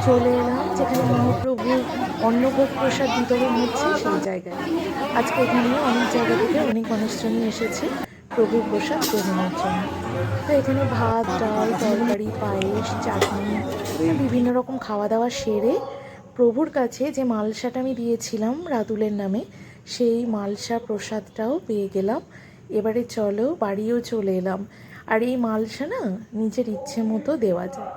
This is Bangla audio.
চলে এলাম যেখানে মহাপ্রভুর অন্নভোগ প্রসাদ বিতরণ হচ্ছে সেই জায়গায়। আজকে এখানে অনেক জায়গা থেকে অনেক মানুষজনই এসেছে প্রভুর প্রসাদ গ্রহণের জন্য। তো এখানে ভাত, ডাল, তরকারি, পায়েস, চাটনি, বিভিন্ন রকম খাওয়া দাওয়া সেরে প্রভুর কাছে যে মালসাটা আমি দিয়েছিলাম রাতুলের নামে, সেই মালসা প্রসাদটাও পেয়ে গেলাম। এবারে চলো বাড়িও চলে এলাম। আর এই মালসা না নিজের ইচ্ছে মতো দেওয়া যায়।